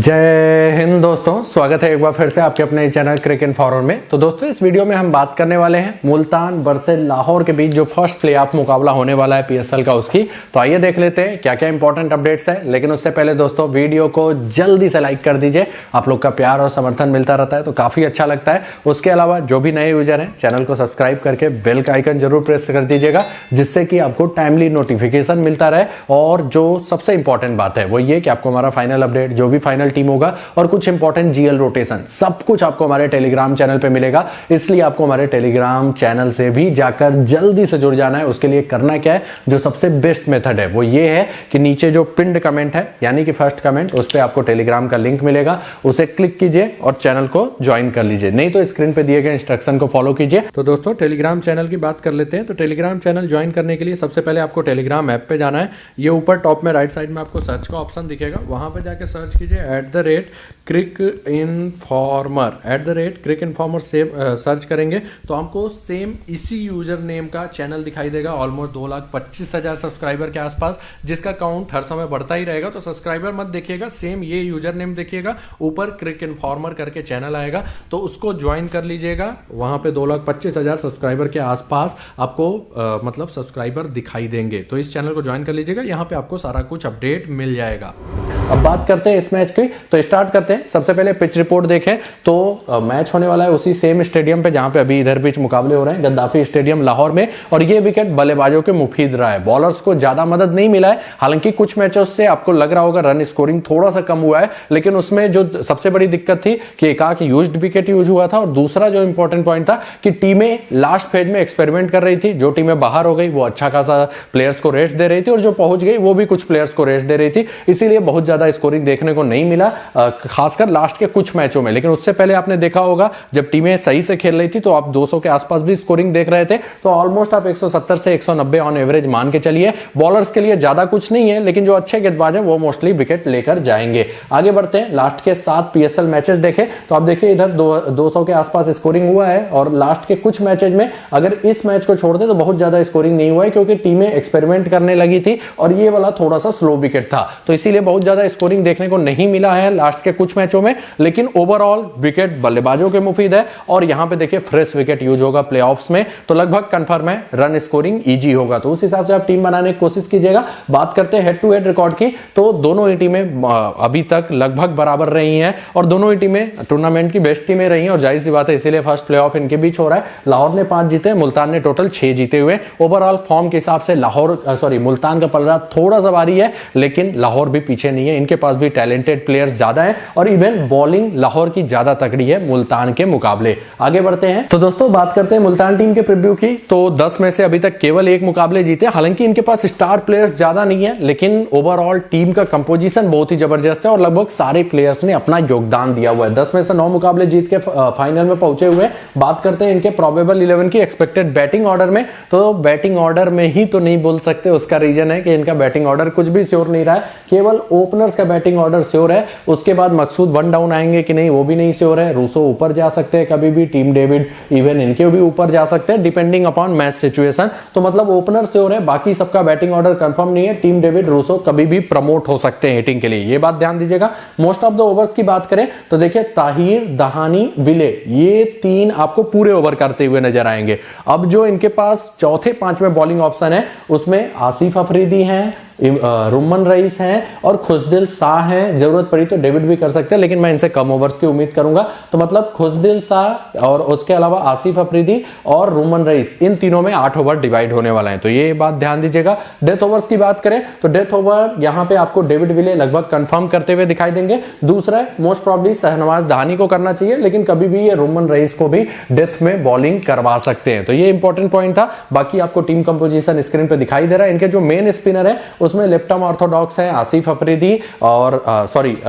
जय हिंद दोस्तों, स्वागत है एक बार फिर से आपके अपने चैनल क्रिक इन्फॉर्मर में। तो दोस्तों इस वीडियो में हम बात करने वाले हैं मुल्तान वर्सेस लाहौर के बीच जो फर्स्ट प्ले ऑफ मुकाबला होने वाला है पीएसएल का, उसकी। तो आइए देख लेते हैं क्या क्या इंपॉर्टेंट अपडेट्स है। लेकिन उससे पहले दोस्तों वीडियो को जल्दी से लाइक कर दीजिए, आप लोग का प्यार और समर्थन मिलता रहता है तो काफी अच्छा लगता है। उसके अलावा जो भी नए यूजर हैं चैनल को सब्सक्राइब करके बेल का आइकन जरूर प्रेस कर दीजिएगा, जिससे कि आपको टाइमली नोटिफिकेशन मिलता रहे। और जो सबसे इंपॉर्टेंट बात है वो ये कि आपको हमारा फाइनल अपडेट, जो भी फाइनल टीम होगा और कुछ इंपॉर्टेंट जीएल रोटेशन, सब कुछ आपको हमारे टेलीग्राम चैनल पे मिलेगा। इसलिए आपको हमारे टेलीग्राम चैनल से भी जाकर जल्दी से जुड़ जाना है। उसके लिए करना क्या है, जो सबसे बेस्ट मेथड है वो ये है कि नीचे जो पिंड कमेंट है यानी कि फर्स्ट कमेंट, उस पे आपको टेलीग्राम का लिंक मिलेगा, उसे क्लिक कीजिए और चैनल को ज्वाइन कर लीजिए। नहीं तो स्क्रीन पे दिए गए इंस्ट्रक्शन को फॉलो कीजिए। तो दोस्तों टेलीग्राम चैनल की बात कर लेते हैं। तो टेलीग्राम चैनल ज्वाइन करने के लिए सबसे पहले आपको टेलीग्राम ऐप पे जाना है। ये ऊपर टॉप में राइट साइड में आपको सर्च का ऑप्शन दिखेगा, वहां पे जाके सर्च कीजिए @क्रिक इन्फॉर्मर से सर्च करेंगे तो हमको सेम इसी यूजर नेम का चैनल दिखाई देगा। ऑलमोस्ट 2,25,000 सब्सक्राइबर के आसपास, जिसका काउंट हर समय बढ़ता ही रहेगा। तो सब्सक्राइबर मत देखिएगा, सेम ये यूजर नेम देखिएगा, ऊपर क्रिक इन्फॉर्मर करके चैनल आएगा तो उसको ज्वाइन कर लीजिएगा। वहां पे 2,25,000 सब्सक्राइबर के आसपास आपको मतलब सब्सक्राइबर दिखाई देंगे। तो इस चैनल को ज्वाइन कर लीजिएगा, यहाँ पे आपको सारा कुछ अपडेट मिल जाएगा। अब बात करते हैं इस मैच की, तो स्टार्ट करते हैं। सबसे पहले पिच रिपोर्ट देखें तो मैच होने वाला है उसी सेम स्टेडियम पे जहां पे अभी इधर बीच मुकाबले हो रहे हैं, गद्दाफी स्टेडियम लाहौर में। और ये विकेट बल्लेबाजों के मुफीद रहा है, बॉलर्स को ज्यादा मदद नहीं मिला है। हालांकि कुछ मैचों से आपको लग रहा होगा रन स्कोरिंग थोड़ा सा कम हुआ है, लेकिन उसमें जो सबसे बड़ी दिक्कत थी कि एकाक यूज्ड विकेट यूज हुआ था, और दूसरा जो इंपॉर्टेंट पॉइंट था कि टीमें लास्ट फेज में एक्सपेरिमेंट कर रही थी। जो टीमें बाहर हो गई वो अच्छा खासा प्लेयर्स को रेस्ट दे रही थी, और जो पहुंच गई वो भी कुछ प्लेयर्स को रेस्ट दे रही थी। इसीलिए बहुत ज्यादा स्कोरिंग देखने को नहीं मिला, खासकर लास्ट के कुछ मैचों में। लेकिन उससे पहले आपने देखा होगा जब टीमें सही से खेल रही थी तो आप 200 के आसपास भी स्कोरिंग देख रहे थे। तो ऑलमोस्ट आप 170 से 190 ऑन एवरेज मान के चलिए। बॉलर्स के लिए ज्यादा कुछ नहीं है, लेकिन जो अच्छे गेंदबाज हैं वो मोस्टली विकेट लेकर जाएंगे। आगे बढ़ते हैं, लास्ट के 7 पीएसएल मैचेस देखें तो आप देखिए इधर 200 के आसपास स्कोरिंग हुआ है, और लास्ट के कुछ मैचेज में अगर इस मैच को छोड़ दे तो बहुत ज्यादा स्कोरिंग नहीं हुआ है, क्योंकि टीमें एक्सपेरिमेंट करने लगी थी और ये वाला थोड़ा सा स्लो विकेट था। तो इसीलिए बहुत ज्यादा स्कोरिंग देखने को नहीं मिला है लास्ट के कुछ मैचों में। लेकिन ओवरऑल विकेट बल्लेबाजों के मुफीद है, और यहां पे देखिए फ्रेश विकेट यूज होगा प्लेऑफ्स में, तो लगभग कंफर्म है रन स्कोरिंग इजी होगा। तो उस हिसाब से आप टीम बनाने की कोशिश कीजिएगा। बात करते हैं हेड टू हेड रिकॉर्ड की, तो दोनों ही टीमें अभी तक लगभग बराबर रही हैं, और दोनों ही टीमें टूर्नामेंट की बेस्ट टीमें रही हैं, और जाहिर सी बात है इसीलिए फर्स्ट प्लेऑफ इनके बीच हो रहा है। लाहौर ने 5 जीते, मुल्तान ने टोटल 6 जीते हुए। ओवरऑल फॉर्म के हिसाब से मुल्तान का पलड़ा थोड़ा सा भारी है, लेकिन लाहौर भी पीछे नहीं है। इनके पास भी टैलेंटेड प्लेयर्स ज्यादा है, और इवन बॉलिंग लाहौर की ज्यादा तगड़ी है मुल्तान के मुकाबले। आगे बढ़ते हैं, तो दोस्तों बात करते हैं मुल्तान टीम के प्रीव्यू की। तो 10 में से अभी तक केवल 1 मुकाबले जीते। हालांकि इनके पास स्टार प्लेयर्स ज्यादा नहीं है, लेकिन ओवरऑल टीम का कंपोजिशन बहुत ही जबरदस्त है, और लगभग सारे प्लेयर्स ने अपना योगदान दिया हुआ है। 10 में से 9 मुकाबले जीत के फाइनल में पहुंचे हुए। बात करते हैं इनके प्रोबेबल 11 की एक्सपेक्टेड बैटिंग ऑर्डर में, तो बैटिंग ऑर्डर में ही तो नहीं बोल सकते, उसका रीजन है कि इनका बैटिंग ऑर्डर कुछ भी श्योर नहीं रहा है। केवल ओपनर्स का बैटिंग ऑर्डर श्योर है, उसके बाद मकसूद वन डाउन आएंगे कि नहीं वो भी नहीं श्योर है। रूसो ऊपर जा सकते हैं कभी भी, टीम डेविड इवन इनके भी ऊपर जा सकते हैं डिपेंडिंग अपॉन मैच सिचुएशन। तो मतलब ओपनर श्योर है, बाकी सबका बैटिंग ऑर्डर कंफर्म नहीं है। टीम डेविड, रूसो कभी भी प्रमोट हो सकते हैं हिटिंग के लिए, ये बात ध्यान दीजिएगा। मोस्ट ऑफ द ओवर्स की बात करें तो देखिए ताहिर, दहानी, विले, ये 3 आपको पूरे ओवर करते हुए नजर आएंगे। अब जो इनके पास चौथे 5वें बॉलिंग ऑप्शन है उसमें आसिफ अफरीदी हैं, रुमन रईस हैं और खुशदिल शाह हैं। जरूरत पड़ी तो डेविड भी कर सकते हैं, लेकिन मैं इनसे कम ओवर्स की उम्मीद करूंगा। तो मतलब खुशदिल शाह और उसके अलावा आसिफ अफरीदी और रुमन रईस, इन तीनों में 8 ओवर डिवाइड होने वाला है, तो ये बात ध्यान दीजिएगा। डेथ ओवर्स की बात करें तो डेथ ओवर यहां पे आपको डेविड विले लगभग कंफर्म करते हुए दिखाई देंगे। दूसरा मोस्ट प्रॉब्ली शहनवाज दहानी को करना चाहिए, लेकिन कभी भी ये रुमन रईस को भी डेथ में बॉलिंग करवा सकते हैं। तो ये इंपॉर्टेंट पॉइंट था। बाकी आपको टीम कंपोजिशन स्क्रीन पे दिखाई दे रहा है। इनके जो मेन स्पिनर है उसमें लेफ्ट आर्म ऑर्थोडॉक्स है आसिफ अफरीदी, और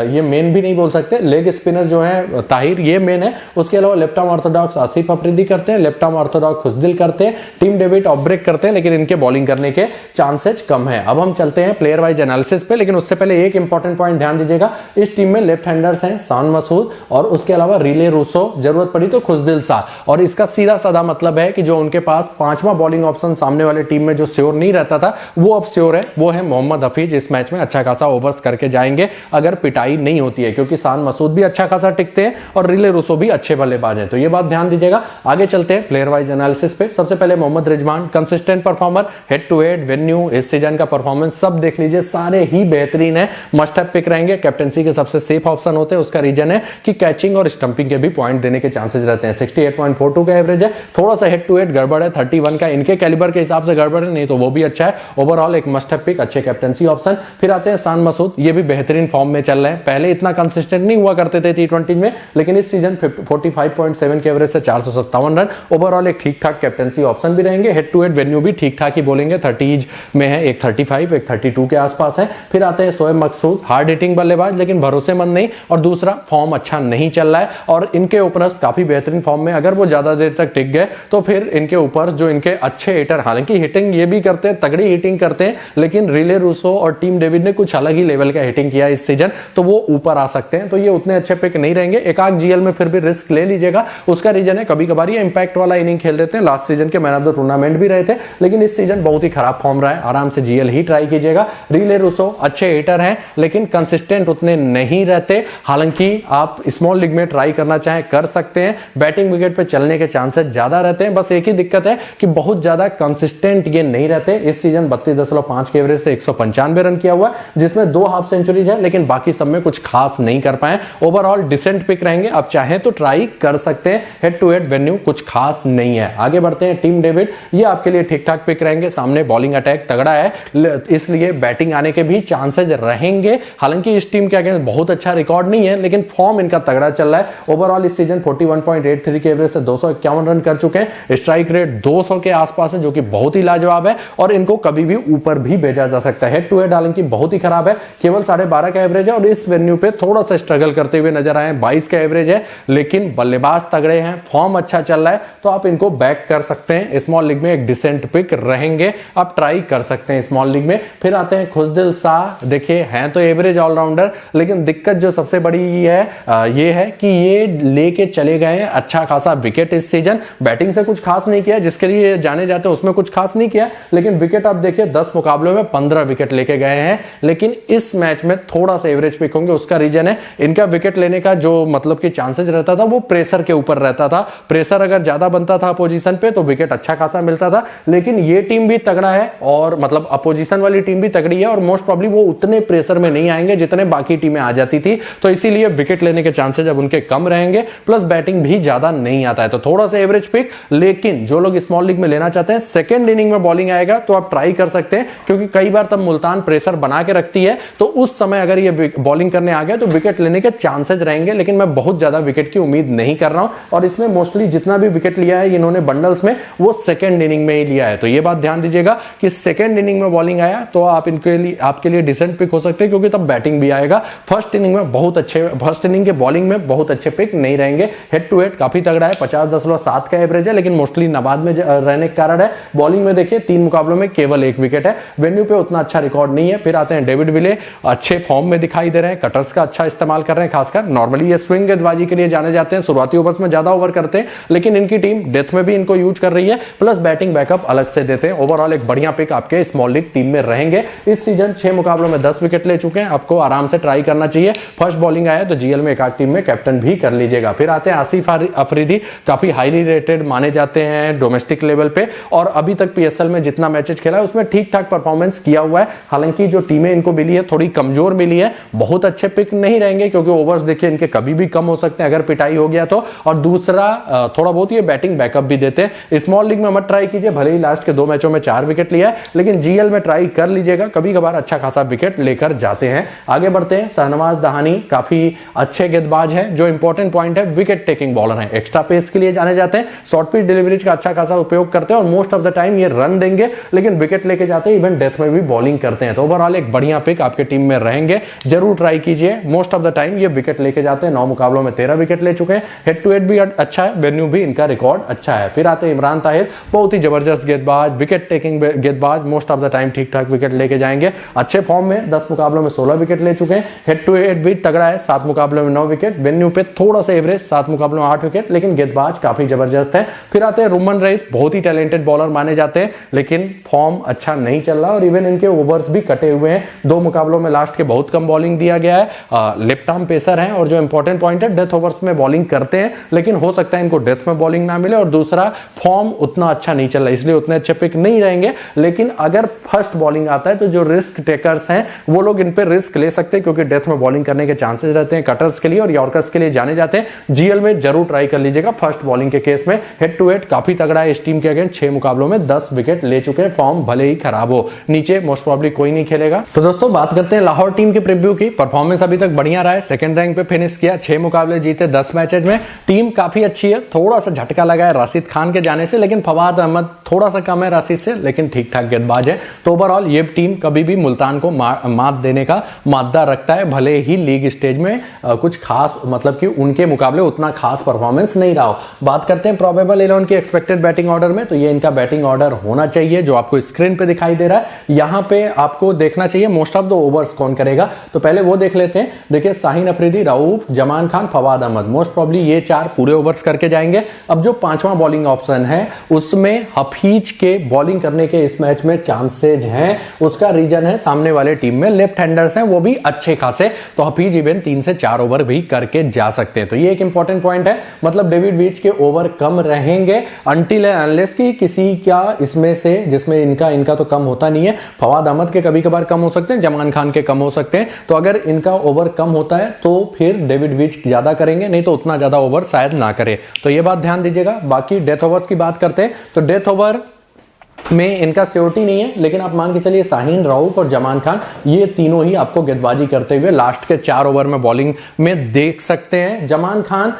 ये मेन भी नहीं बोल सकते, लेग स्पिनर जो है ताहिर, ये मेन है। उसके अलावा left arm Orthodox Asif Afridi करते हैं, लेफ्ट आर्म ऑर्थोडॉक्स खुशदिल करते हैं, टीम डेविड ऑफ ब्रेक करते हैं, लेकिन इनके बॉलिंग करने के चांसेस कम है। अब हम चलते हैं प्लेयर वाइज एनालिसिस पे, लेकिन उससे पहले एक इंपॉर्टेंट पॉइंट ध्यान दीजिएगा। इस टीम में लेफ्ट हैंडर्स हैं शान मसूद, और उसके अलावा रिले रूसो, जरूरत पड़ी तो खुशदिल शाह। और इसका सीधा साधा मतलब है कि जो उनके पास 5वां बॉलिंग ऑप्शन सामने वाले टीम में जो श्योर नहीं रहता था वो अब श्योर है, वो है मोहम्मद हफीज इस मैच में अच्छा खासा ओवर्स करके जाएंगे अगर पिटाई नहीं होती है, क्योंकि सान मसूद भी अच्छा खासा टिकते हैं और रिले रूसो भी अच्छे बल्लेबाज हैं, तो ये बात ध्यान दीजिएगा। आगे चलते हैं प्लेयर वाइज एनालिसिस पे। सबसे पहले Mohammad Rizwan, consistent performer, head to head, venue, इस सीजन का परफॉर्मेंस सब देख लीजिए, सारे ही बेहतरीन है, मस्ट हैव पिक रहेंगे, कैप्टेंसी के सबसे सेफ ऑप्शन होते हैं। उसका रीजन है कि कैचिंग और स्टंपिंग के भी पॉइंट देने के चांसेस रहते हैं। 68.42 का एवरेज है, थोड़ा सा हेड टू हेड गड़बड़ है, 31 का इनके कैलिबर के हिसाब से गड़बड़ है, नहीं तो वो भी अच्छा है। ओवरऑल एक मस्ट हैव पिक, अच्छे कैप्टेंसी ऑप्शन। फिर आते हैं सान मसूद, ये भी बेहतरीन फॉर्म में चल रहे हैं, पहले इतना कंसिस्टेंट नहीं हुआ करते थे T20 में, लेकिन इस सीजन 45.7 के एवरेज से 457 रन, ओवरऑल एक ठीक ठाक कैप्टेंसी ऑप्शन भी रहेंगे। हेड टू हेड वेन्यू भी ठीक ठाक ही बोलेंगे, 30 में है, एक 35 एक 32 के आसपास है। फिर आते हैं शोएब मकसूद, हार्ड हिटिंग बल्लेबाज लेकिन भरोसेमंद नहीं, और दूसरा फॉर्म अच्छा नहीं चल रहा है, और इनके ओपनर्स काफी बेहतरीन फॉर्म में, अगर वो ज्यादा देर तक टिक गए तो फिर इनके ऊपर जो इनके अच्छे हिटर, हालांकि हिटिंग ये भी करते हैं, तगड़ी हिटिंग करते हैं, लेकिन रिले रूसो और टीम डेविड ने कुछ अलग ही लेवल का हिटिंग किया इस सीजन, तो वो ऊपर आ सकते हैं, तो ये उतने अच्छे पिक नहीं रहेंगे। एक आध जीएल में फिर भी रिस्क ले लीजिएगा, उसका रीजन है कभी कभार ये इंपैक्ट वाला इनिंग खेल देते हैं, लास्ट सीजन के मैन ऑफ द टूर्नामेंट भी रहे थे, लेकिन इस सीजन बहुत ही खराब फॉर्म रहा है, आराम से जीएल ही ट्राई कीजिएगा। रिले रूसो अच्छे हिटर हैं लेकिन कंसिस्टेंट उतने नहीं रहते, हालांकि आप स्मॉल लीग में ट्राई करना चाहें कर सकते हैं, बैटिंग विकेट पे चलने के चांसेस ज्यादा रहते हैं, बस एक ही दिक्कत है कि बहुत ज्यादा कंसिस्टेंट ये नहीं रहते। इस सीजन 32.5 के एवरेज से 195 रन किया हुआ, जिसमें 2 हाफ सेंचुरीज है, लेकिन बाकी सब में कुछ खास नहीं कर पाए। ओवरऑल डिसेंट पिक रहेंगे, आप चाहें तो ट्राई कर सकते हैं, हेड टू हेड वेन्यू कुछ खास नहीं है। आगे बढ़ते हैं, टीम डेविड, ये आपके लिए ठीक ठाक पिक रहेंगे, सामने बॉलिंग अटैक तगड़ा है, इसलिए बैटिंग आने के भी चांसेस रहेंगे, हालांकि इस टीम के अगेंस्ट बहुत अच्छा रिकॉर्ड नहीं है, लेकिन फॉर्म इनका तगड़ा चल रहा है। ओवरऑल इस सीजन 41.83 के एवरेज से 251 रन कर चुके हैं, स्ट्राइक रेट 200 के आसपास है, जो कि बहुत ही लाजवाब है, और इनको कभी भी ऊपर भी भेजा जा सकता है। हेड टू हेड हालांकि बहुत ही खराब है, केवल 12.5 का एवरेज है, और इस वेन्यू पे थोड़ा सा स्ट्रगल करते हुए नजर आए, 22 का एवरेज है, लेकिन बल्लेबाज तगड़े हैं, फॉर्म अच्छा चल रहा है, तो आप इनको बैक कर सकते हैं। स्मॉल लीग में एक डिसेंट पिक रहेंगे, आप ट्राई कर सकते हैं स्मॉल लीग में। फिर आते हैं खुशदिल शाह, देखिए हैं तो एवरेज ऑलराउंडर, लेकिन दिक्कत जो सबसे बड़ी है ये है कि ये लेके चले गए हैं अच्छा खासा विकेट इस सीजन, बैटिंग से कुछ खास नहीं किया, जिसके लिए जाने जाते हैं उसमें कुछ खास नहीं किया, लेकिन विकेट आप देखिए 10 मुकाबलों में 15 विकेट लेके गए हैं, लेकिन इस मैच में थोड़ा सा एवरेज पिक होंगे। उसका रीजन है इनका विकेट लेने का जो मतलब कि चांसेस रहता था वो प्रेशर के ऊपर रहता था, प्रेशर अगर ज्यादा बनता था अपोजिशन पे तो विकेट अच्छा खासा मिलता था, लेकिन ये टीम भी तगड़ा है, और मतलब अपोजिशन वाली टीम भी तगड़ी है, और मोस्ट प्रॉब्ली वो उतने प्रेशर में नहीं आएंगे जितने बाकी टीमें आ जाती थी, तो इसीलिए विकेट लेने के चांसेस अब उनके कम रहेंगे, प्लस बैटिंग भी ज्यादा नहीं आता है, तो थोड़ा सा एवरेज पिक। लेकिन जो लोग स्मॉल लीग में लेना चाहते हैं, सेकंड इनिंग में बॉलिंग आएगा तो आप ट्राई कर सकते हैं, क्योंकि कई बार तब मुल्तान प्रेशर बना के रखती है, तो उस समय अगर ये बॉलिंग करने आ गया तो विकेट लेने के चांसेस रहेंगे, लेकिन मैं बहुत ज्यादा विकेट की उम्मीद नहीं कर रहा हूं, और इसमें मोस्टली जितना भी विकेट लिया है इन्होंने बंडल्स में, वो सेकंड इनिंग में ही लिया है, तो ये बात ध्यान दीजिएगा कि सेकंड इनिंग में बॉलिंग आया तो आप इनके लिए आपके लिए डिसेंट पिक हो सकते हैं, क्योंकि तब बैटिंग भी आएगा। फर्स्ट इनिंग में बहुत अच्छे, फर्स्ट इनिंग के बॉलिंग में बहुत अच्छे पिक नहीं रहेंगे। हेड टू हेड काफी तगड़ा है, 50.7 का एवरेज है, लेकिन मोस्टली नबाद में रहने के कारण है। बॉलिंग में देखिए 3 मुकाबलों में केवल 1 विकेट है, वेन्यू पे उतना अच्छा रिकॉर्ड नहीं है। फिर आते हैं डेविड विले, अच्छे फॉर्म में दिखाई दे रहे हैं, कटर्स का अच्छा इस्तेमाल कर रहे हैं, खासकर नॉर्मली ये स्विंग गेंदबाजी के लिए जाने जाते हैं, शुरुआती ओवर्स में ज्यादा ओवर करते हैं, लेकिन इनकी टीम डेथ में भी इनको यूज कर रही है, प्लस बैटिंग बैकअप अलग से देते हैं। ओवरऑल एक बढ़िया पिक आपके स्मॉल लीग टीम में रहेंगे। इस सीजन 6 मुकाबलों में 10 विकेट ले चुके हैं, आपको आराम से ट्राई करना चाहिए। फर्स्ट बॉलिंग आया तो जीएल में एक टीम में कैप्टन भी कर लीजिएगा। फिर आते हैं आसिफ अफरीदी, काफी हाईली रेटेड माने जाते हैं डोमेस्टिक लेवल पे, और अभी तक पीएसएल में जितना मैचेस खेला है उसमें ठीक ठाक परफॉर्मेंस किया हुआ है। हालांकि जो टीमें इनको मिली है थोड़ी कमजोर मिली है, बहुत अच्छे पिक नहीं रहेंगे, क्योंकि ओवर्स देखिए इनके कभी भी कम हो सकते हैं अगर पिटाई हो गया तो, और दूसरा थोड़ा बहुत ये बैटिंग बैकअप भी देते हैं। स्मॉल लीग में मत ट्राई कीजिए, भले ही लास्ट के 2 मैचों में 4 विकेट लिया है, लेकिन जीएल में ट्राई कर लीजिएगा, कभी कभार अच्छा खासा विकेट लेकर जाते हैं। आगे बढ़ते हैं, शहनवाज दहानी काफी अच्छे गेंदबाज हैं, जो इंपॉर्टेंट पॉइंट है विकेट टेकिंग बॉलर हैं, एक्स्ट्रा पेस के लिए जाने जाते हैं, शॉर्ट पिच डिलीवरीज का अच्छा खासा उपयोग करते हैं, और मोस्ट ऑफ द टाइम ये रन देंगे लेकिन विकेट लेके जाते हैं, इवन डेथ में भी बॉलिंग करते हैं, तो ओवरऑल एक बढ़िया पिक आपके टीम में रहेंगे, जरूर ट्राई कीजिए। मोस्ट ऑफ द टाइम ये विकेट लेके जाते हैं, 9 मुकाबलों में 13 विकेट ले चुके हैं, हेड टू हेड भी अच्छा है, वेन्यू भी इनका रिकॉर्ड अच्छा है। फिर आते हैं इमरान ताहिर, बहुत ही जबरदस्त गेंदबाज, विकेट टेकिंग गेंदबाज, मोस्ट ऑफ द टाइम ठीक ठाक विकेट लेके जाएंगे, अच्छे फॉर्म में 10 मुकाबलों में 16 विकेट ले चुके हैं, हेड टू हेड भी तगड़ा है, 7 मुकाबलों में 9 विकेट, वेन्यू पे थोड़ा सा एवरेज, 7 मुकाबलों में 8 विकेट, लेकिन गेंदबाज काफी जबरदस्त है। फिर आते हैं रुमन रईस, बहुत ही टैलेंटेड बॉलर माने जाते हैं, लेकिन फॉर्म अच्छा नहीं चल रहा, और इवन इनके ओवर्स भी कटे हुए हैं, 2 मुकाबलों में लास्ट के बहुत कम बॉलिंग दिया गया है। लेफ्ट आर्म पेसर हैं और जो इंपॉर्टेंट पॉइंट है डेथ ओवर्स में बॉलिंग करते हैं, लेकिन हो सकता है इनको डेथ में बॉलिंग ना मिले, और दूसरा फॉर्म उतना अच्छा नहीं चल रहा इसलिए उतने अच्छे पिक नहीं रहेंगे। लेकिन अगर फर्स्ट बॉलिंग आता है तो जो रिस्क टेकर्स हैं वो लोग इन पे रिस्क ले सकते हैं, क्योंकि डेथ में बॉलिंग करने के चांसेस रहते हैं कटर्स के लिए और यॉर्कर्स के लिए जाने जाते हैं। जीएल में जरूर ट्राई कर लीजिएगा फर्स्ट बॉलिंग के केस में। हेड टू हेड काफी तगड़ा है इस टीम के अगेंस्ट, 6 मुकाबलों में 10 विकेट ले चुके हैं, फॉर्म भले ही खराब हो, नीचे मोस्ट प्रोबब्ली कोई नहीं खेलेगा। तो दोस्तों बात करते हैं लाहौर टीम के प्रीव्यू की। परफॉर्मेंस अभी तक बढ़िया रहा है, सेकंड रैंक पे फिनिश किया, 6 मुकाबले जीते 10 मैचेज में। टीम काफी अच्छी है, थोड़ा सा झटका लगा है राशिद खान के जाने से, लेकिन फवाद अहमद थोड़ा सा कम है राशिद से, लेकिन ठीक ठाक गेंदबाज है। तो ओवरऑल ये टीम कभी भी मुल्तान को मात देने का मादा रखता है, भले ही लीग स्टेज में कुछ खास मतलब कि उनके मुकाबले उतना खास परफॉर्मेंस नहीं रहा हो। बात करते हैं प्रोबेबल 11 की एक्सपेक्टेड बैटिंग ऑर्डर में, तो ये इनका बैटिंग ऑर्डर होना चाहिए जो आपको स्क्रीन पे दिखाई दे रहा है। यहां पे आपको देखना चाहिए मोस्ट ऑफ द ओवर्स कौन करेगा, तो पहले वो देख लेते हैं। देखिए शाहीन अफरीदी, रऊफ, जमान खान, फवाद अहमद, मोस्ट प्रोबब्ली ये 4 पूरे ओवर्स करके जाएंगे। अब जो 5वां बॉलिंग ऑप्शन है उसमें हफीज के बॉलिंग करने के इस मैच में चांसेज हैं। उसका रीजन है सामने वाले टीम में लेफ्ट हैंडर्स हैं, वो भी अच्छे खासे, तो हफीज इवन 3 से 4 ओवर भी करके जा सकते हैं। तो ये एक इंपॉर्टेंट पॉइंट है, मतलब डेविड विच के ओवर कम रहेंगे अनटिल अनलेस की किसी का इसमें से, जिसमें इनका तो कम होता नहीं है। फवाद अहमद के कभी कभार कम हो सकते हैं, जमान खान के कम हो सकते हैं, तो अगर इनका ओवर कम होता है तो फिर डेविड विच ज्यादा करेंगे, नहीं तो उतना ज्यादा ओवर शायद ना करे, तो ये बात ध्यान दीजिएगा। बाकी डेथ ओवर्स की बात करते हैं, तो डेथ ओवर में इनका सियोरिटी नहीं है, लेकिन आप मान के चलिए शाहीन, रऊफ और जमान खान ये तीनों ही आपको गेंदबाजी करते हुए लास्ट के 4 ओवर में बॉलिंग में देख सकते हैं। जमान खान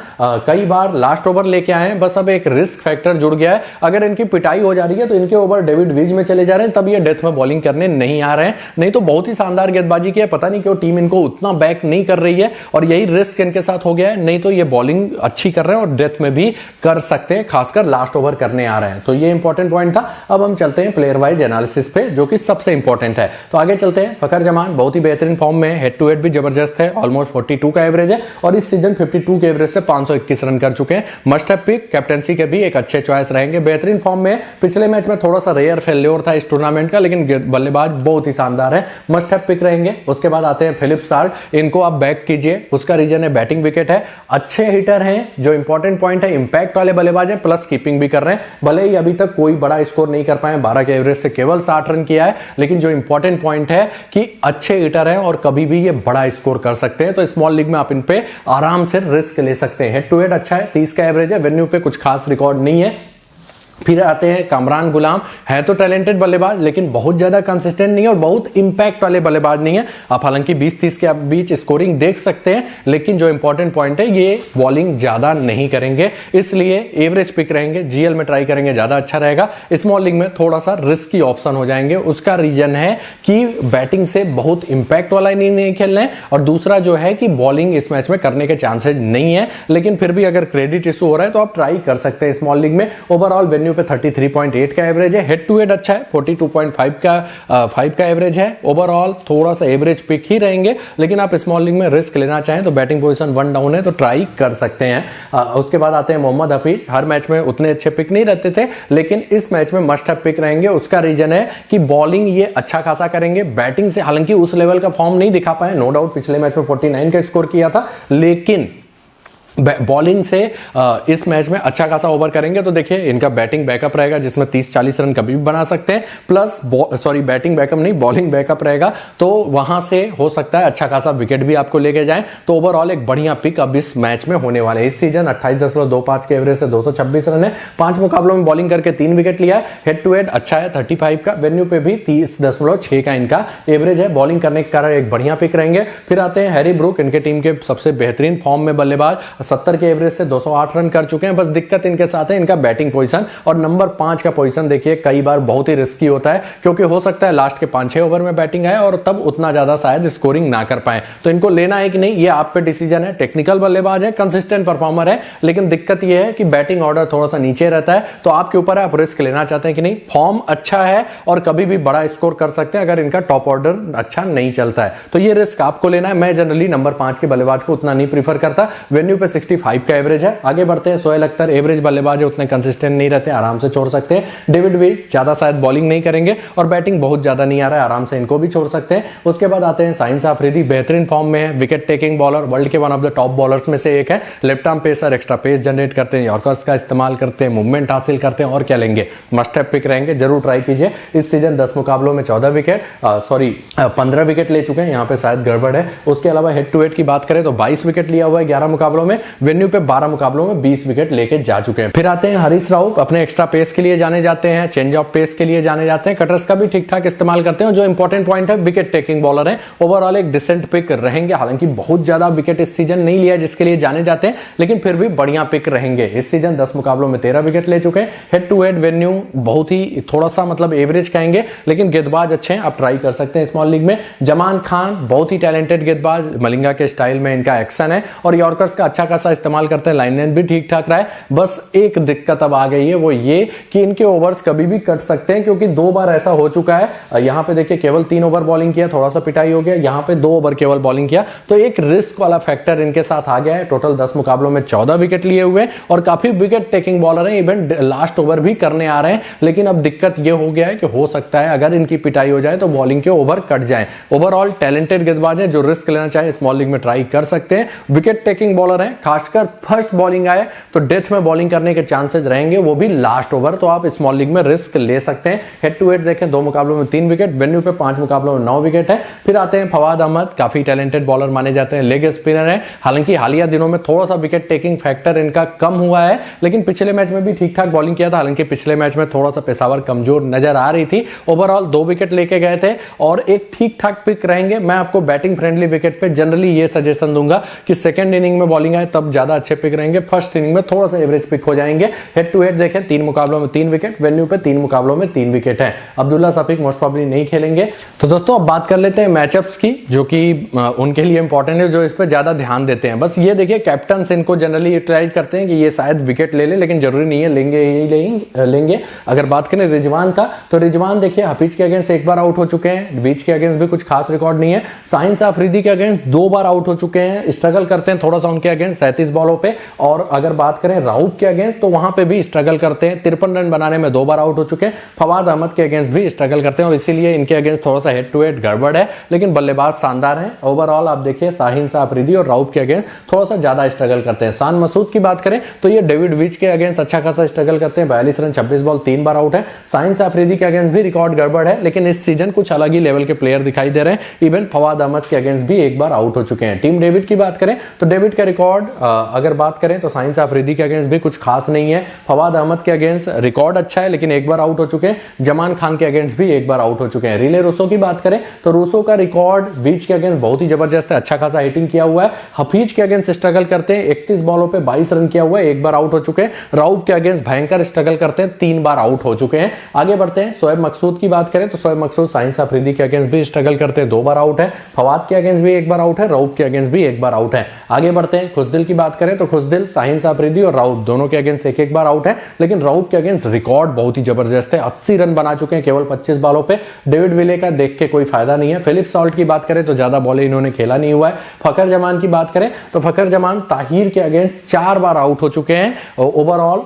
कई बार लास्ट ओवर लेके आए हैं, बस अब एक रिस्क फैक्टर जुड़ गया है। अगर इनकी पिटाई हो जा रही है तो इनके ओवर डेविड विज में चले जा रहे हैं, तब ये डेथ में बॉलिंग करने नहीं आ रहे हैं, नहीं तो बहुत ही शानदार गेंदबाजी की है। पता नहीं क्यों टीम इनको उतना बैक नहीं कर रही है और यही रिस्क इनके साथ हो गया है, नहीं तो ये बॉलिंग अच्छी कर रहे हैं और डेथ में भी कर सकते हैं, खासकर लास्ट ओवर करने आ रहे हैं। तो ये इंपॉर्टेंट पॉइंट था। अब हम चलते हैं प्लेयर वाइज एनालिसिस पे, जो कि सबसे इंपॉर्टेंट है। तो आगे चलते हैं। फखर जमान बहुत ही बेहतरीन फॉर्म में, हेड टू हेड भी जबरदस्त है, ऑलमोस्ट 42 का एवरेज है और इस सीजन 52 के एवरेज से 521 रन कर चुके हैं। मस्ट हैव पिक, कैप्टेंसी के भी एक अच्छे चॉइस रहेंगे। बेहतरीन फॉर्म में, पिछले मैच में थोड़ा सा रेयर फेल्योर था इस टूर्नामेंट का, लेकिन बल्लेबाज बहुत ही शानदार है, मस्ट हैव पिक रहेंगे। उसके बाद आते हैं फिलिप सार्ड, इनको आप बैक कीजिए, उसका रीजन है बैटिंग विकेट है, अच्छे हिटर हैं, जो इंपॉर्टेंट पॉइंट है इंपैक्ट वाले बल्लेबाज है, प्लस कीपिंग भी कर रहे हैं। भले ही अभी तक कोई बड़ा स्कोर नहीं कर पाए, 12 के एवरेज से केवल 60 रन किया है, लेकिन जो इंपॉर्टेंट पॉइंट है कि अच्छे हिटर हैं और कभी भी ये बड़ा स्कोर कर सकते हैं। तो स्मॉल लीग में आप इन पे आराम से रिस्क ले सकते हैं। हेड टू हेड अच्छा है, 30 का एवरेज है, वेन्यू पे कुछ खास रिकॉर्ड नहीं है। फिर आते हैं कामरान गुलाम, है तो टैलेंटेड बल्लेबाज, लेकिन बहुत ज्यादा कंसिस्टेंट नहीं है और बहुत इंपैक्ट वाले बल्लेबाज नहीं है। आप हालांकि 20-30 के बीच स्कोरिंग देख सकते हैं, लेकिन जो इंपॉर्टेंट पॉइंट है ये बॉलिंग ज्यादा नहीं करेंगे, इसलिए एवरेज पिक रहेंगे। जीएल में ट्राई करेंगे ज्यादा अच्छा रहेगा, स्मॉल लीग में थोड़ा सा रिस्की ऑप्शन हो जाएंगे। उसका रीजन है कि बैटिंग से बहुत इंपैक्ट वाला नहीं खेलना है, और दूसरा जो है कि बॉलिंग इस मैच में करने के चांसेस नहीं है, लेकिन फिर भी अगर क्रेडिट इशू हो रहा है तो आप ट्राई कर सकते हैं स्मॉल लीग में। ओवरऑल पे 33.8 का एवरेज है, हेड टू हेड अच्छा है, 42.5 का एवरेज है। ओवरऑल थोड़ा सा एवरेज पिक ही रहेंगे, लेकिन आप स्मॉल लीग में रिस्क लेना चाहें तो बैटिंग पोजीशन 1 डाउन है तो ट्राई कर सकते हैं। उसके बाद आते हैं मोहम्मद हफीज, हर मैच में उतने अच्छे पिक नहीं रहते थे, लेकिन इस मैच में मस्ट हैव पिक रहेंगे। उसका रीजन है कि बॉलिंग ये अच्छा खासा करेंगे, बैटिंग से हालांकि उस लेवल का फॉर्म नहीं दिखा पाए, नो डाउट पिछले मैच में 49 का स्कोर किया था, लेकिन बॉलिंग से इस मैच में अच्छा खासा ओवर करेंगे। तो देखिए इनका बैटिंग बैकअप रहेगा जिसमें 30-40 रन कभी भी बना सकते हैं, प्लस बैटिंग बैकअप नहीं, बॉलिंग बैकअप रहेगा, तो वहां से हो सकता है अच्छा खासा विकेट भी आपको लेके जाए। तो ओवरऑल एक बढ़िया पिक अब इस मैच में होने वाले। इस सीजन 28.25 के एवरेज से 226 रन है, 5 मुकाबलों में बॉलिंग करके 3 विकेट लिया है। हेड टू हेड अच्छा है 35 का, वेन्यू पे भी 30.6 का इनका एवरेज है, बॉलिंग करने के कारण एक बढ़िया पिक रहेंगे। फिर आते हैं हैरी ब्रूक, इनके टीम के सबसे बेहतरीन फॉर्म में बल्लेबाज, 70 के एवरेज से 208 रन कर चुके हैं। बस दिक्कत इनके साथ है इनका बैटिंग पोजीशन, और नंबर 5 का पोजीशन देखिए कई बार बहुत ही रिस्की होता है, क्योंकि हो सकता है लास्ट के 5-6 ओवर में बैटिंग आए और तब उतना ज्यादा शायद स्कोरिंग ना कर पाए। तो इनको लेना है कि नहीं, ये आप पे डिसीजन है। टेक्निकल बल्लेबाज है, कंसिस्टेंट परफॉर्मर है, लेकिन दिक्कत ये है कि बैटिंग ऑर्डर थोड़ा सा नीचे रहता है, तो आपके ऊपर है आप रिस्क लेना चाहते हैं कि नहीं। फॉर्म अच्छा है और कभी भी बड़ा स्कोर कर सकते हैं अगर इनका टॉप ऑर्डर अच्छा नहीं चलता है, तो ये रिस्क आपको लेना है। मैं जनरली नंबर 5 के बल्लेबाज को उतना नहीं प्रीफर करता। वेन्यू पे 65 का एवरेज है। आगे बढ़ते हैं, सोहेल अख्तर एवरेज बल्लेबाज है, उतने कंसिस्टेंट नहीं रहते, आराम से छोड़ सकते हैं। डेविड विच ज्यादा शायद बॉलिंग नहीं करेंगे और बैटिंग बहुत ज्यादा नहीं आ रहा है, आराम से इनको भी छोड़ सकते हैं। उसके बाद आते हैं साइंस अफरीदी, बेहतरीन फॉर्म में है, विकेट टेकिंग बॉलर, वर्ल्ड के one of the top bowlers में से एक है। Left arm pacer, extra pace generate करते हैं, यॉर्कर्स का इस्तेमाल करते हैं, मूवमेंट हासिल करते हैं, और क्या लेंगे, मस्ट हैव पिक रहेंगे, जरूर ट्राई कीजिए। इस सीजन 10 मुकाबलों में 14 विकेट 15 विकेट ले चुके हैं, यहाँ पे शायद गड़बड़ है। उसके अलावा हेड टू हेड की बात करें तो 22 विकेट लिया हुआ है 11 मुकाबलों में, वेन्यू पे 12 मुकाबलों में 20 विकेट लेके जा चुके हैं। फिर आते हैं हरीश राव, अपने एक्स्ट्रा पेस के लिए जाने जाते हैं, चेंज ऑफ पेस के लिए जाने जाते हैं, कटर्स का भी ठीक ठाक इस्तेमाल करते हैं। जो इंपॉर्टेंट पॉइंट है, विकेट टेकिंग बॉलर है, ओवरऑल एक डिसेंट पिक रहेंगे। हालांकि बहुत ज्यादा विकेट इस सीजन नहीं लिया जिसके लिए जाने जाते हैं, लेकिन फिर भी बढ़िया पिक रहेंगे। इस सीजन 10 मुकाबलों में 13 विकेट ले चुके हैं। हेड टू हेड वेन्यू बहुत ही थोड़ा सा मतलब एवरेज कहेंगे, लेकिन गेंदबाज अच्छे हैं, आप ट्राई कर सकते हैं स्मॉल लीग में। जमान खान बहुत ही टैलेंटेड गेंदबाज, मलिंगा के स्टाइल में इनका एक्शन है और यॉर्कर्स का अच्छा खासा इस्तेमाल करते हैं, लाइन भी ठीक ठाक रहा है। बस एक दिक्कत अब आ गई है, वो ये कि इनके ओवर्स कभी भी कट सकते हैं, क्योंकि 2 बार ऐसा हो चुका है। यहां पे देखिए केवल 3 ओवर बॉलिंग किया, थोड़ा सा पिटाई हो गया, यहां पे 2 ओवर केवल बॉलिंग किया, तो एक रिस्क वाला फैक्टर इनके साथ आ गया है। टोटल 10 मुकाबलों में 14 विकेट लिए हुए और काफी विकेट टेकिंग बॉलर हैं, इवन लास्ट ओवर भी करने आ रहे हैं। लेकिन अब दिक्कत यह हो गया है कि हो सकता है अगर इनकी पिटाई हो जाए तो बॉलिंग के ओवर कट जाए। ओवरऑल टैलेंटेड गेंदबाज है, जो रिस्क लेना चाहे स्मॉल लीग में ट्राई कर सकते हैं। विकेट टेकिंग बॉलर है, खासकर फर्स्ट बॉलिंग आए तो डेथ में बॉलिंग करने के चांसेस रहेंगे, वो भी लास्ट ओवर, तो आप स्मॉल लीग में रिस्क ले सकते हैं। हेड टू हेड देखें, 2 मुकाबलों में 3 विकेट, वेन्यू पे 5 मुकाबलों में 9 विकेट है। फिर आते हैं फवाद अहमद, काफी टैलेंटेड बॉलर माने जाते हैं, लेग स्पिनर है। हालांकि हालिया दिनों में थोड़ा सा विकेट टेकिंग फैक्टर इनका कम हुआ है, लेकिन पिछले मैच में भी ठीक ठाक बॉलिंग किया था। हालांकि पिछले मैच में थोड़ा सा पेशावर कमजोर नजर आ रही थी। ओवरऑल 2 विकेट लेके गए थे और एक ठीक ठाक पिक रहेंगे। मैं आपको बैटिंग फ्रेंडली विकेट पे जनरली ये सजेशन दूंगा कि सेकंड इनिंग में बॉलिंग आए तब ज्यादा अच्छे पिक रहेंगे, फर्स्ट इनिंग में थोड़ा सा एवरेज पिक हो जाएंगे। हेड टू हेड देखें, 3 मुकाबलों में 3 विकेट, वेन्यू पे 3 मुकाबलों में 3 विकेट है। अब्दुल्ला शफीक मोस्ट प्रॉब्ली नहीं खेलेंगे। तो दोस्तों अब बात कर लेते हैं मैचअप्स की, जो कि उनके लिए इंपॉर्टेंट है, जो इस पर ज्यादा ध्यान देते हैं। बस ये देखिए, कैप्टन इनको जनरली यूटिलाइज करते हैं कि ये शायद विकेट ले ले, लेकिन जरूरी नहीं है लेंगे ही लेंगे। अगर बात करें रिजवान का, तो रिजवान देखिए हफीज के अगेंस्ट 1 बार आउट हो चुके हैं, बीच के अगेंस्ट भी कुछ खास रिकॉर्ड नहीं है। साइंस अफरीदी के अगेंस्ट 2 बार आउट हो चुके हैं, स्ट्रगल करते हैं थोड़ा सा उनके अगेंस्ट 37 बॉलों पे। और अगर बात करें राउफ के अगेंस्ट, तो वहां पे भी स्ट्रगल करते हैं, 53 रन बनाने में 2 बार आउट हो चुके हैं। फवाद अहमद के अगेंस्ट भी स्ट्रगल करते हैं और इसीलिए इनके अगेंस्ट थोड़ा सा हेड टू हेड गड़बड़ है, लेकिन बल्लेबाज शानदार है। ओवरऑल आप देखिए साहिन अफरीदी और राउफ के अगेंस्ट थोड़ा सा ज्यादा स्ट्रगल करते हैं। शान मसूद की बात करें तो ये डेविड विच के अगेंस्ट अच्छा खासा स्ट्रगल करते हैं, 42 रन 26 बॉल 3 बार आउट है। साहिन अफरीदी के अगेंस्ट भी रिकॉर्ड गड़बड़ है, लेकिन इस सीजन कुछ अलग ही लेवल के प्लेयर दिखाई दे रहे हैं। इवन फवाद अहमद के अगेंस्ट भी 1 बार आउट हो चुके हैं। टीम डेविड की बात करें तो डेविड का रिकॉर्ड अगर बात करें तो साइंस अफरीदी के अगेंस्ट भी कुछ खास नहीं है। फवाद अहमद के अगेंस्ट रिकॉर्ड अच्छा है, लेकिन 1 बार आउट हो चुके हैं। जमान खान के अगेंस्ट भी 1 बार आउट हो चुके हैं। रिले रूसो की बात करें तो रूसो का रिकॉर्ड बीच के अगेंस्ट बहुत ही जबरदस्त है, अच्छा खासा हिटिंग किया हुआ है। हफीज के अगेंस्ट स्ट्रगल करते हैं, 31 बॉलों पे 22 रन किया हुआ है, 1 बार आउट हो चुके हैं। राउफ के अगेंस्ट भयंकर स्ट्रगल करते हैं, 3 बार आउट हो चुके हैं। आगे बढ़ते हैं, शोएब मकसूद की बात करें तो शोएब मकसूद साइंस अफरीदी के अगेंस्ट भी स्ट्रगल करते हैं, 2 बार आउट है। फवाद के अगेंस्ट भी 1 बार आउट है, राउफ के अगेंस्ट भी 1 बार आउट है। आगे बढ़ते हैं, खुशदिल की बात करें तो खुशदिल साहिंस अफरीदी और राउफ दोनों के अगेंस्ट 1-1 बार आउट है, लेकिन राउफ के अगेंस्ट रिकॉर्ड बहुत ही जबरदस्त है, 80 रन बना चुके हैं केवल 25 बॉलों पे। डेविड विले का देख के कोई फायदा नहीं है। फिलिप सॉल्ट की बात करें तो ज्यादा बॉलें इन्होंने खेला नहीं हुआ है। फखर जमान की बात करें तो फखर जमान ताहिर के अगेंस्ट 4 बार आउट हो चुके हैं। ओवरऑल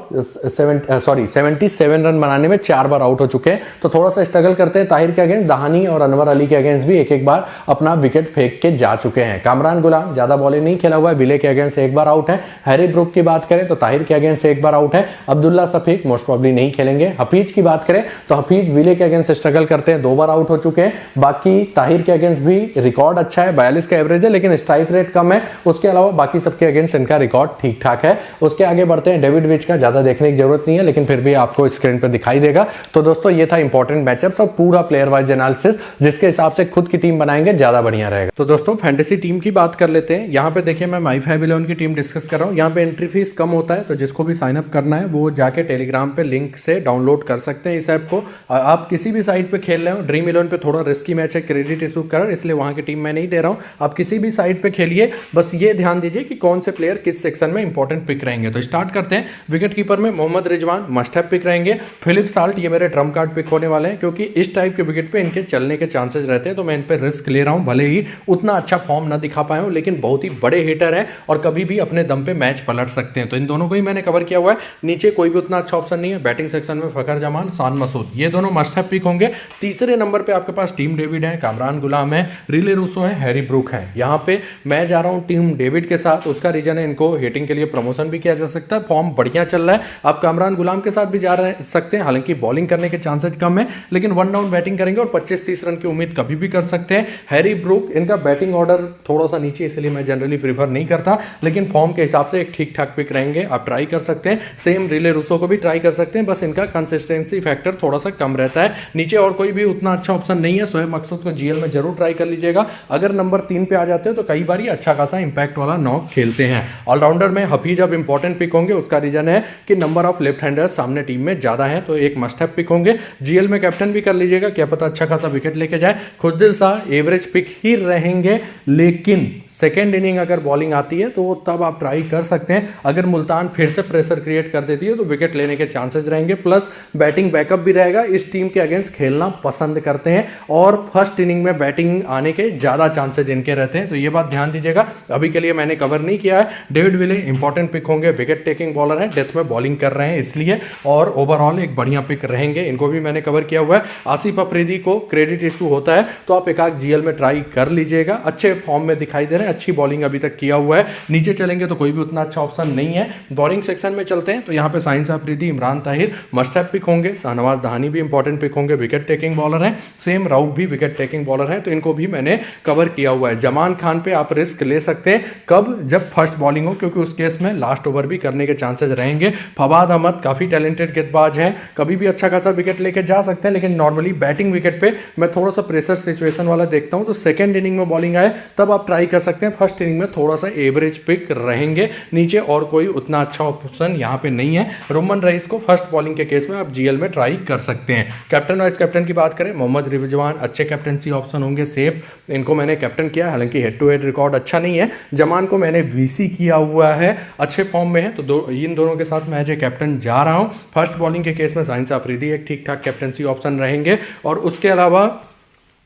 77 रन बनाने में 4 बार आउट हो चुके हैं, तो थोड़ा सा स्ट्रगल करते हैं। ताहिर के अगेंस्ट दहानी और अनवर अली के अगेंस्ट भी 1-1 बार अपना विकेट फेंक के जा चुके हैं। कामरान गुलाम ज्यादा बॉलें नहीं खेला हुआ है, विले के अगेंस्ट 1 बार आउट है। हैरी ब्रुक की बात करें तो ताहिर के अगेंस्ट 1 बार आउट है। अब्दुल्ला शफीक मोस्ट प्रॉब्ली नहीं खेलेंगे। हफीज की बात करें तो हफीज विले के अगेंस्ट स्ट्रगल करते हैं, 2 बार आउट हो चुके हैं। बाकी ताहिर के अगेंस्ट भी रिकॉर्ड अच्छा है, 42 का एवरेज है, लेकिन स्ट्राइक रेट कम है। उसके अलावा बाकी सबके अगेंस्ट इनका रिकॉर्ड ठीक ठाक है। उसके आगे बढ़ते हैं, डेविड विच का ज्यादा देखने की जरूरत नहीं है, लेकिन फिर भी आपको स्क्रीन पर दिखाई देगा। तो दोस्तों ये था इंपॉर्टेंट मैचअप्स और पूरा प्लेयर वाइज एनालिसिस, जिसके हिसाब से खुद की टीम बनाएंगे ज्यादा बढ़िया रहेगा। तो दोस्तों फैंटेसी टीम की बात कर लेते हैं। यहाँ पे देखिए मैं My511 की टीम डिस्कस कर रहा हूँ। यहाँ पे एंट्री फीस कम होता है, तो जिसको भी साइन अप करना है वो जाके टेलीग्राम पे लिंक से डाउनलोड कर सकते हैं इस ऐप को। आप किसी भी साइट पे खेल रहे हो, ड्रीम 11 पे थोड़ा रिस्की मैच है, क्रेडिट इशू कर, इसलिए वहां की टीम मैं नहीं दे रहा हूँ। आप किसी भी साइट पे खेलिए, बस ये ध्यान दीजिए कि कौन से प्लेयर किस सेक्शन में इंपॉर्टेंट पिक रहेंगे। तो स्टार्ट करते हैं। विकेट कीपर में Mohammad Rizwan must have pick रहेंगे। फिलिप साल्ट ये मेरे ट्रम्प कार्ड पिक होने वाले हैं, क्योंकि इस टाइप के विकेट पे इनके चलने के चांसेस रहते हैं, तो मैं इन पे रिस्क ले रहा हूँ। भले ही उतना अच्छा फॉर्म ना दिखा पाए हूँ, लेकिन बहुत ही बड़े हिटर है और कभी कभी भी अपने दम पे मैच पलट सकते हैं। तो इन दोनों को ही मैंने कवर किया हुआ है। नीचे कोई भी उतना अच्छा ऑप्शन नहीं है। बैटिंग सेक्शन में फखर जमान, शान मसूद, ये दोनों मस्ट हैव पिक होंगे। तीसरे नंबर पे आपके पास टीम डेविड है, कामरान गुलाम है, रिले रूसो है, हैरी ब्रूक है। यहाँ पे मैं जा रहा हूँ टीम डेविड के साथ। उसका रीजन है इनको हिटिंग के लिए प्रमोशन भी किया जा सकता है, फॉर्म बढ़िया चल रहा है। आप कामरान गुलाम के साथ भी जा सकते हैं, हालांकि बॉलिंग करने के चांसेस कम है, लेकिन वन डाउन बैटिंग करेंगे और 25-30 रन की उम्मीद कभी भी कर सकते हैं। हैरी ब्रूक, इनका बैटिंग ऑर्डर थोड़ा सा नीचे, इसलिए मैं जनरली प्रीफर नहीं करता, लेकिन फॉर्म के हिसाब से एक ठीक ठाक पिक रहेंगे, आप ट्राई कर सकते हैं। सेम रिले रूसो को भी ट्राई कर सकते हैं, बस इनका कंसिस्टेंसी फैक्टर थोड़ा सा कम रहता है। नीचे और कोई भी उतना अच्छा ऑप्शन नहीं है। शोएब मकसूद को जीएल में जरूर ट्राई कर लीजिएगा। अगर नंबर 3 पे आ जाते हैं तो कई बार अच्छा खासा इंपैक्ट वाला नॉक खेलते हैं। ऑलराउंडर में हफीज अब इंपॉर्टेंट पिक होंगे। उसका रीजन है कि नंबर ऑफ लेफ्ट हैंडर्स सामने टीम में ज्यादा है, तो एक मस्ट हैव पिक होंगे। जीएल में कैप्टन भी कर लीजिएगा, क्या पता अच्छा खासा विकेट लेके जाए। खुशदिल शाह एवरेज पिक ही रहेंगे, लेकिन सेकेंड इनिंग अगर बॉलिंग आती है तो तब आप ट्राई कर सकते हैं। अगर मुल्तान फिर से प्रेशर क्रिएट कर देती है तो विकेट लेने के चांसेस रहेंगे, प्लस बैटिंग बैकअप भी रहेगा। इस टीम के अगेंस्ट खेलना पसंद करते हैं और फर्स्ट इनिंग में बैटिंग आने के ज्यादा चांसेस इनके रहते हैं, तो ये बात ध्यान दीजिएगा। अभी के लिए मैंने कवर नहीं किया है। डेविड विले इंपॉर्टेंट पिक होंगे, विकेट टेकिंग बॉलर है, डेथ में बॉलिंग कर रहे हैं इसलिए, और ओवरऑल एक बढ़िया पिक रहेंगे। इनको भी मैंने कवर किया हुआ है। आसिफ अफरीदी को क्रेडिट इशू होता है तो आप एक आध जीएल में ट्राई कर लीजिएगा। अच्छे फॉर्म में दिखाई दे रहे हैं, अच्छी बॉलिंग अभी तक किया हुआ है। नीचे चलेंगे तो कोई भी उतना अच्छा ऑप्शन नहीं है। बॉलिंग सेक्शन में चलते हैं तो यहाँ पे Shaheen Afridi, Imran Tahir must have pick होंगे। शाहनवाज दहानी भी इंपॉर्टेंट पिक होंगे, विकेट टेकिंग बॉलर हैं। सेम राउफ भी विकेट टेकिंग बॉलर हैं, तो इनको भी मैंने कवर किया हुआ है। जमान खान पे आप रिस्क ले सकते हैं, कब, जब फर्स्ट बॉलिंग हो, क्योंकि उस केस में लास्ट ओवर भी करने के चांसेस रहेंगे। फवाद अहमद काफी टैलेंटेड गेंदबाज हैं, कभी भी अच्छा खासा विकेट लेके जा सकते हैं, लेकिन नॉर्मली बैटिंग विकेट पे मैं थोड़ा सा प्रेशर सिचुएशन वाला देखता हूं, तो सेकंड इनिंग में बॉलिंग आए तब आप ट्राई कर सकते हैं। फर्स्ट इनिंग में थोड़ा सा एवरेज पिक रहेंगे। नीचे और कोई उतना अच्छा ऑप्शन यहाँ पे नहीं है। रोमन रईस को फर्स्ट बॉलिंग के केस में आप जीएल में ट्राई कर सकते हैं। कैप्टन वाइस कैप्टन की बात करें, मोहम्मद रिजवान अच्छे कैप्टनसी ऑप्शन होंगे, सेफ, इनको मैंने कैप्टन किया, हालांकि हेड टू हेड रिकॉर्ड अच्छा नहीं है। जमान को मैंने वीसी किया हुआ है, अच्छे फॉर्म में है, तो इन दोनों के साथ मैं एज ए कैप्टन जा रहा हूँ। फर्स्ट बॉलिंग के केस में साइंस अफरीदी एक ठीक ठाक कैप्टनसी ऑप्शन रहेंगे, और उसके अलावा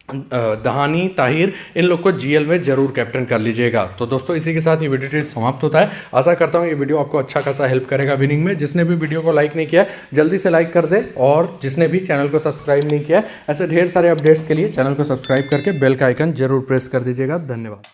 दहानी, ताहिर, इन लोग को जीएल में जरूर कैप्टन कर लीजिएगा। तो दोस्तों इसी के साथ ये वीडियो समाप्त होता है। आशा करता हूँ ये वीडियो आपको अच्छा खासा हेल्प करेगा विनिंग में। जिसने भी वीडियो को लाइक नहीं किया जल्दी से लाइक कर दे, और जिसने भी चैनल को सब्सक्राइब नहीं किया, ऐसे ढेर सारे अपडेट्स के लिए चैनल को सब्सक्राइब करके बेल का आइकन जरूर प्रेस कर दीजिएगा। धन्यवाद।